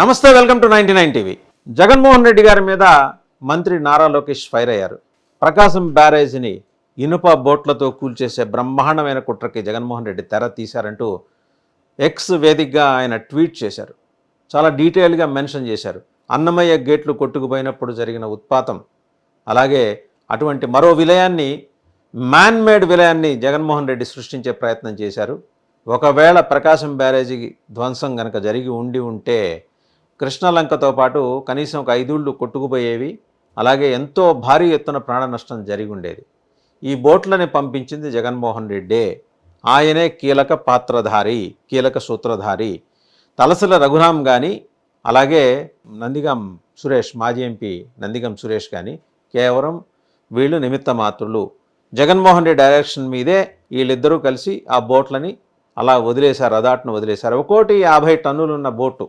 నమస్తే, welcome to 99 TV. Jaganmohan Reddy గారి మీద మంత్రి నారా లోకేష్ ఫైర్ అయ్యారు. ప్రకాశం బ్యారేజీని ఇనుప బోట్లతో కూల్చేసే బ్రహ్మాండమైన కుట్రకి జగన్మోహన్ రెడ్డి తెర తీశారంటూ ఎక్స్ వేదికగా ఆయన ట్వీట్ చేశారు. చాలా డీటెయిల్గా మెన్షన్ చేశారు. అన్నమయ్య గేట్లు కొట్టుకుపోయినప్పుడు జరిగిన ఉత్పాతం, అలాగే అటువంటి మరో విలయాన్ని, మ్యాన్మేడ్ విలయాన్ని జగన్మోహన్ రెడ్డి సృష్టించే ప్రయత్నం చేశారు. ఒకవేళ ప్రకాశం బ్యారేజీ ధ్వంసం కనుక జరిగి ఉంటే కృష్ణలంకతో పాటు కనీసం ఒక 5 ఊళ్ళు కొట్టుకుపోయేవి. అలాగే ఎంతో భారీ ఎత్తున ప్రాణ నష్టం జరిగి ఉండేది. ఈ బోట్లని పంపించింది జగన్మోహన్ రెడ్డే. ఆయనే కీలక పాత్రధారి, కీలక సూత్రధారి. తలసల రఘురామ్ కానీ, అలాగే నందిగం సురేష్, మాజీ ఎంపీ నందిగం సురేష్ కానీ కేవలం వీళ్ళు నిమిత్త మాత్రులు. జగన్మోహన్ రెడ్డి డైరెక్షన్ మీదే వీళ్ళిద్దరూ కలిసి ఆ బోట్లని అలా వదిలేశారు, అదాటును వదిలేశారు. ఒక్కోటి 50 టన్నులు ఉన్న బోటు,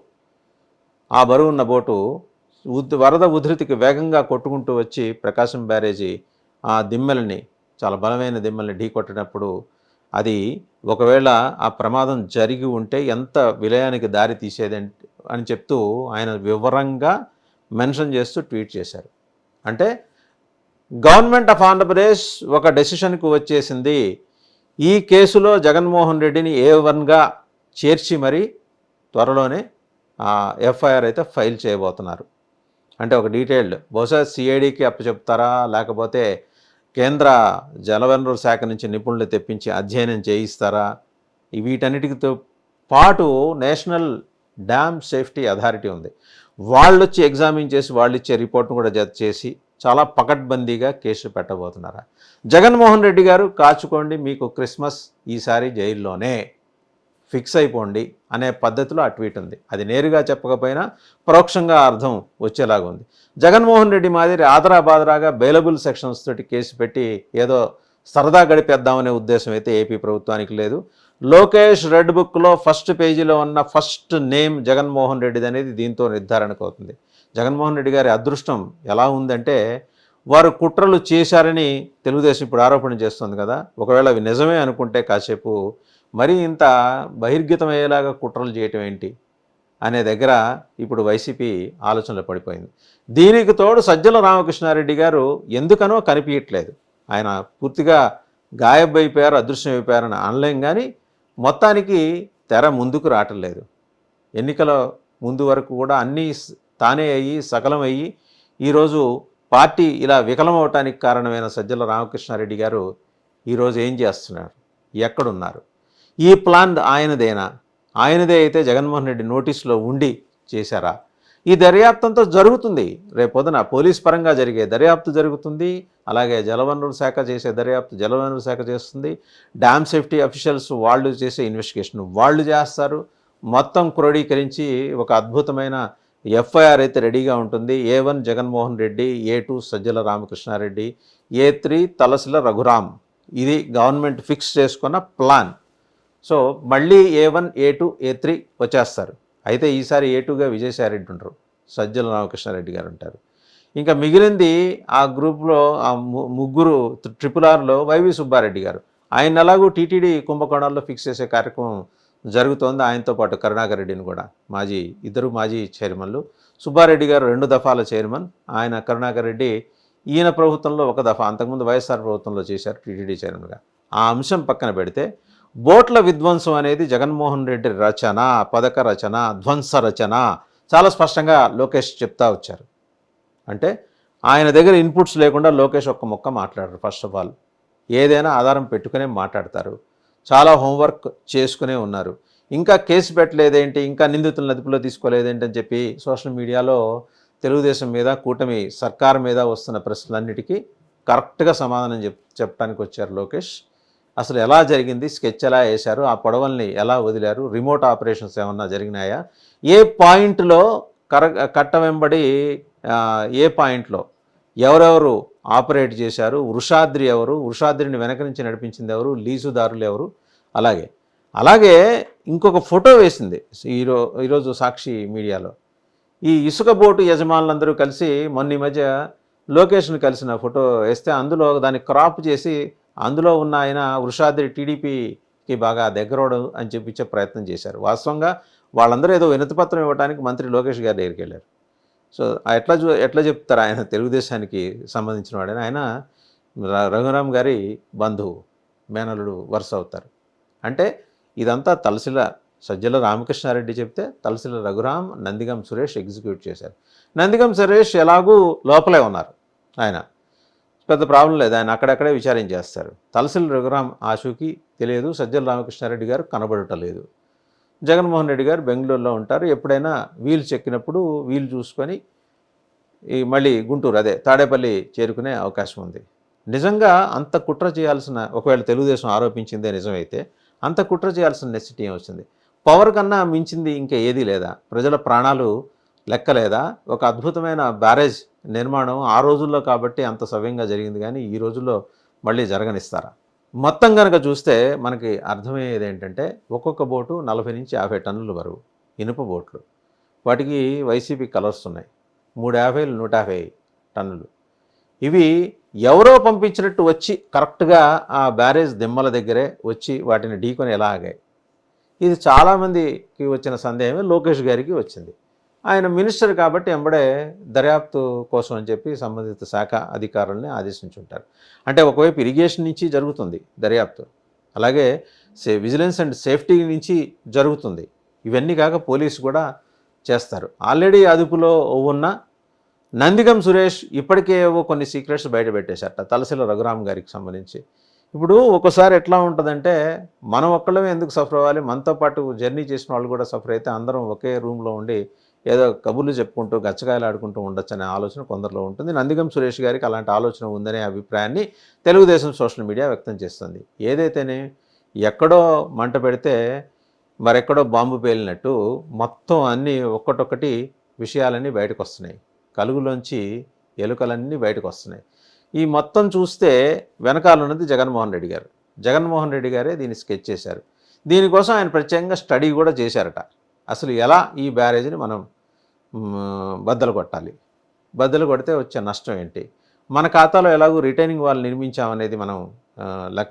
ఆ బరువు ఉన్న బోటు వరద ఉధృతికి వేగంగా కొట్టుకుంటూ వచ్చి ప్రకాశం బ్యారేజీ ఆ దిమ్మెలని, చాలా బలమైన దిమ్మెల్ని ఢీకొట్టినప్పుడు అది ఒకవేళ ఆ ప్రమాదం జరిగి ఉంటే ఎంత విలయానికి దారి తీసేది అని చెప్తూ ఆయన వివరంగా మెన్షన్ చేస్తూ ట్వీట్ చేశారు. అంటే గవర్నమెంట్ ఆఫ్ ఆంధ్రప్రదేశ్ ఒక డెసిషన్కు వచ్చేసింది. ఈ కేసులో జగన్మోహన్ రెడ్డిని A1గా చేర్చి మరీ త్వరలోనే ఎఫ్ఐఆర్ అయితే ఫైల్ చేయబోతున్నారు. అంటే ఒక డీటెయిల్డ్, బహుశా సిఐడికి అప్పచెప్తారా, లేకపోతే కేంద్ర జలవనరుల శాఖ నుంచి నిపుణులు తెప్పించి అధ్యయనం చేయిస్తారా? వీటన్నిటితో పాటు నేషనల్ డ్యామ్ సేఫ్టీ అథారిటీ ఉంది, వాళ్ళు వచ్చి ఎగ్జామిన్ చేసి వాళ్ళు ఇచ్చే రిపోర్ట్ను కూడా జత చేసి చాలా పకడ్బందీగా కేసు పెట్టబోతున్నారా? జగన్మోహన్ రెడ్డి గారు కాచుకోండి, మీకు క్రిస్మస్ ఈసారి జైల్లోనే, ఫిక్స్ అయిపోండి అనే పద్ధతిలో ఆ ట్వీట్ ఉంది. అది నేరుగా చెప్పకపోయినా పరోక్షంగా అర్థం వచ్చేలాగా ఉంది. జగన్మోహన్ రెడ్డి మాదిరి ఆదరాబాదరాగా బెయిలబుల్ సెక్షన్స్ తోటి కేసు పెట్టి ఏదో సరదా గడిపేద్దామనే ఉద్దేశం అయితే ఏపీ ప్రభుత్వానికి లేదు. లోకేష్ రెడ్ బుక్లో ఫస్ట్ పేజీలో ఉన్న ఫస్ట్ నేమ్ జగన్మోహన్ రెడ్డిది అనేది దీంతో నిర్ధారణకు అవుతుంది. జగన్మోహన్ రెడ్డి గారి అదృష్టం ఎలా ఉందంటే, వారు కుట్రలు చేశారని తెలుగుదేశం ఇప్పుడు ఆరోపణ చేస్తుంది కదా, ఒకవేళ అవి నిజమే అనుకుంటే కాసేపు మరీ ఇంత బహిర్గతమయ్యేలాగా కుట్రలు చేయటం ఏంటి అనే దగ్గర ఇప్పుడు వైసీపీ ఆలోచనలో పడిపోయింది. దీనికి తోడు సజ్జల రామకృష్ణారెడ్డి గారు ఎందుకనో కనిపించట్లేదు. ఆయన పూర్తిగా గాయబైపోయారు, అదృశ్యం అయిపోయారని అనలేం, కానీ మొత్తానికి తెర ముందుకు రావట్లేదు. ఎన్నికల ముందు వరకు కూడా అన్నీ తానే అయ్యి సకలం అయ్యి ఈరోజు పార్టీ ఇలా వికలం అవటానికి కారణమైన సజ్జల రామకృష్ణారెడ్డి గారు ఈరోజు ఏం చేస్తున్నారు, ఎక్కడున్నారు? ఈ ప్లాన్ ఆయనదేనా? ఆయనదే అయితే జగన్మోహన్ రెడ్డి నోటీసులో ఉండి చేశారా? ఈ దర్యాప్తంతో జరుగుతుంది. రేపొద్దున పోలీస్ పరంగా జరిగే దర్యాప్తు జరుగుతుంది, అలాగే జలవనరుల శాఖ చేసే దర్యాప్తు జలవనరుల శాఖ చేస్తుంది, డ్యామ్ సేఫ్టీ అఫీషియల్స్ వాళ్ళు చేసే ఇన్వెస్టిగేషన్ వాళ్ళు చేస్తారు. మొత్తం క్రోడీకరించి ఒక అద్భుతమైన ఎఫ్ఐఆర్ అయితే రెడీగా ఉంటుంది. A1 Jaganmohan Reddy, A2 Sajjala Ramakrishna Reddy, A3 Talasila Raghuram. ఇది గవర్నమెంట్ ఫిక్స్ చేసుకున్న ప్లాన్. సో మళ్ళీ A1, A2, A3 వచ్చేస్తారు. అయితే ఈసారి A2గా విజయసాయిరెడ్డి ఉంటారు, సజ్జల రామకృష్ణారెడ్డి గారు ఉంటారు. ఇంకా మిగిలింది ఆ గ్రూప్లో ఆ ముగ్గురు RRRలో వైవి సుబ్బారెడ్డి గారు. ఆయన ఎలాగూ టీటీడీ కుంభకోణాల్లో ఫిక్స్ చేసే కార్యక్రమం జరుగుతోంది. ఆయనతో పాటు కరుణాకర్ రెడ్డిని కూడా, ఇద్దరు మాజీ చైర్మన్లు. సుబ్బారెడ్డి గారు 2 దఫాల చైర్మన్, ఆయన కరుణాకర్ రెడ్డి ఈయన ప్రభుత్వంలో 1 దఫా, అంతకుముందు వైఎస్ఆర్ ప్రభుత్వంలో చేశారు టీటీడీ చైర్మన్గా. ఆ అంశం పక్కన పెడితే బోట్ల విధ్వంసం అనేది జగన్మోహన్ రెడ్డి రచన, పథక రచన, ధ్వంస రచన చాలా స్పష్టంగా లోకేష్ చెప్తా వచ్చారు. అంటే ఆయన దగ్గర ఇన్పుట్స్ లేకుండా లోకేష్ ఒక్క మొక్క మాట్లాడరు. ఫస్ట్ ఆఫ్ ఆల్ ఏదైనా ఆధారం పెట్టుకునే మాట్లాడతారు. చాలా హోంవర్క్ చేసుకునే ఉన్నారు. ఇంకా కేసు పెట్టలేదేంటి, ఇంకా నిందితులను అదుపులో తీసుకోలేదేంటి అని చెప్పి సోషల్ మీడియాలో తెలుగుదేశం మీద, కూటమి సర్కార్ మీద వస్తున్న ప్రశ్నలన్నిటికీ కరెక్ట్గా సమాధానం చెప్పడానికి వచ్చారు లోకేష్. అసలు ఎలా జరిగింది, స్కెచ్ ఎలా వేశారు, ఆ పొడవల్ని ఎలా వదిలారు, రిమోట్ ఆపరేషన్స్ ఏమన్నా జరిగినాయా, ఏ పాయింట్లో కట్ట వెంబడి ఏ పాయింట్లో ఎవరెవరు ఆపరేట్ చేశారు, వృషాద్రి ఎవరు, వృషాద్రిని వెనక నుంచి నడిపించింది ఎవరు, లీజుదారులు ఎవరు, అలాగే ఇంకొక ఫోటో వేసింది ఈరోజు సాక్షి మీడియాలో. ఈ ఇసుక బోటు యజమానులందరూ కలిసి మొన్న ఈ మధ్య లోకేష్ను కలిసిన ఫోటో వేస్తే అందులో దాన్ని క్రాప్ చేసి అందులో ఉన్న ఆయన వృషాద్రి టీడీపీకి బాగా దగ్గరవడం అని చెప్పించే ప్రయత్నం చేశారు. వాస్తవంగా వాళ్ళందరూ ఏదో వినతిపత్రం ఇవ్వడానికి మంత్రి లోకేష్ గారి దగ్గరికి వెళ్ళారు. సో ఎట్లా చెప్తారు, ఆయన తెలుగుదేశానికి సంబంధించిన వాడని. ఆయన రఘురామ్ గారి బంధువు, మేనల్లుడు వరుస అవుతారు. అంటే ఇదంతా తలసిల సజ్జల రామకృష్ణారెడ్డి చెప్తే తలసిల రఘురామ్, నందిగం సురేష్ ఎగ్జిక్యూట్ చేశారు. నందిగం సురేష్ ఎలాగూ లోపలే ఉన్నారు, ఆయన పెద్ద ప్రాబ్లం లేదు, ఆయన అక్కడక్కడే విచారించేస్తారు. తలసిల రఘురామ్ ఆశుకి తెలియదు, సజ్జల రామకృష్ణారెడ్డి గారు కనబడటం లేదు. జగన్మోహన్ రెడ్డి గారు బెంగళూరులో ఉంటారు. ఎప్పుడైనా వీలు చెక్కినప్పుడు వీలు చూసుకొని మళ్ళీ గుంటూరు, అదే తాడేపల్లి చేరుకునే అవకాశం ఉంది. నిజంగా అంత కుట్ర చేయాల్సిన, ఒకవేళ తెలుగుదేశం ఆరోపించిందే నిజమైతే, అంత కుట్ర చేయాల్సిన నెసిటీ ఏమొచ్చింది? పవర్ కన్నా మించింది ఇంకా ఏదీ లేదా? ప్రజల ప్రాణాలు లెక్కలేదా? ఒక అద్భుతమైన బ్యారేజ్ నిర్మాణం ఆ రోజుల్లో కాబట్టి అంత సవ్యంగా జరిగింది, కానీ ఈ రోజుల్లో మళ్ళీ జరగనిస్తారా? మొత్తం కనుక చూస్తే మనకి అర్థమయ్యేది ఏంటంటే, ఒక్కొక్క బోటు 40 నుంచి 50 టన్నుల బరువు ఇనుప బోట్లు. వాటికి వైసీపీ కలర్స్ ఉన్నాయి. 350, 150 టన్నులు. ఇవి ఎవరో పంపించినట్టు వచ్చి కరెక్ట్గా ఆ బ్యారేజ్ దిమ్మల దగ్గరే వచ్చి వాటిని ఢీకొని ఎలా ఆగాయి? ఇది చాలామందికి వచ్చిన సందేహమే లోకేష్ గారికి వచ్చింది. ఆయన మినిస్టర్ కాబట్టి ఎంబడే దర్యాప్తు కోసం అని చెప్పి సంబంధిత శాఖ అధికారులని ఆదేశించుంటారు. అంటే ఒకవైపు ఇరిగేషన్ నుంచి జరుగుతుంది దర్యాప్తు, అలాగే విజిలెన్స్ అండ్ సేఫ్టీ నుంచి జరుగుతుంది. ఇవన్నీ కాక పోలీసు కూడా చేస్తారు. ఆల్రెడీ అదుపులో ఉన్న నందిగం సురేష్ ఇప్పటికే ఏవో కొన్ని సీక్రెట్స్ బయటపెట్టేశారట తలసిల రఘురామ్ గారికి సంబంధించి. ఇప్పుడు ఒక్కోసారి ఎట్లా ఉంటుందంటే, మనం ఒక్కళ్ళమే ఎందుకు సఫర్ అవ్వాలి, మనతో పాటు జర్నీ చేసిన వాళ్ళు కూడా సఫర్ అయితే అందరం ఒకే రూమ్లో ఉండి ఏదో కబుర్లు చెప్పుకుంటూ గచ్చకాయలు ఆడుకుంటూ ఉండొచ్చు అనే ఆలోచన కొందరిలో ఉంటుంది. నందిగం సురేష్ గారికి అలాంటి ఆలోచన ఉందనే అభిప్రాయాన్ని తెలుగుదేశం సోషల్ మీడియా వ్యక్తం చేస్తుంది. ఏదైతేనే ఎక్కడో మంట పెడితే మరెక్కడో బాంబు పేలినట్టు మొత్తం అన్నీ ఒక్కటొక్కటి విషయాలన్నీ బయటకు వస్తున్నాయి. కలుగులోంచి ఎలుకలన్నీ బయటకు వస్తున్నాయి. ఈ మొత్తం చూస్తే వెనకాల ఉన్నది జగన్మోహన్ రెడ్డి గారు. జగన్మోహన్ రెడ్డి గారే దీన్ని స్కెచ్ చేశారు. దీనికోసం ఆయన ప్రత్యేకంగా స్టడీ కూడా చేశారట. అసలు ఎలా ఈ బ్యారేజ్ని మనం బద్దలు కొట్టాలి, బద్దలు కొడితే వచ్చే నష్టం ఏంటి, మన ఖాతాలో ఎలాగో రిటైనింగ్ వాళ్ళు నిర్మించామనేది మనం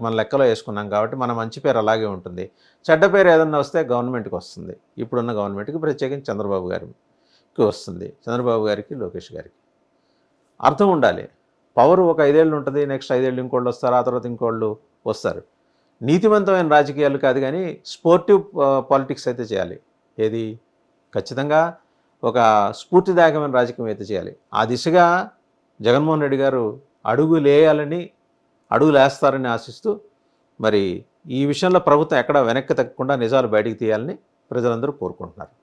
మన లెక్కలో వేసుకున్నాం కాబట్టి మన మంచి పేరు అలాగే ఉంటుంది. చెడ్డ పేరు ఏదన్నా వస్తే గవర్నమెంట్కి వస్తుంది. ఇప్పుడున్న గవర్నమెంట్కి, ప్రత్యేకించి చంద్రబాబు గారికి వస్తుంది. చంద్రబాబు గారికి, లోకేష్ గారికి అర్థం ఉండాలి. పవర్ ఒక 5 ఏళ్ళు ఉంటుంది, నెక్స్ట్ 5 ఏళ్ళు ఇంకోళ్ళు వస్తారు, ఆ తర్వాత ఇంకోళ్ళు వస్తారు. నీతివంతమైన రాజకీయాలు కాదు కానీ స్పోర్టివ్ పాలిటిక్స్ అయితే చేయాలి. ఏది ఖచ్చితంగా ఒక స్ఫూర్తిదాయకమైన రాజకీయం అయితే చేయాలి. ఆ దిశగా జగన్మోహన్ రెడ్డి గారు అడుగులేస్తారని ఆశిస్తూ, మరి ఈ విషయంలో ప్రభుత్వం ఎక్కడ వెనక్కి తగ్గకుండా నిజాలు బయటికి తీయాలని ప్రజలందరూ కోరుకుంటున్నారు.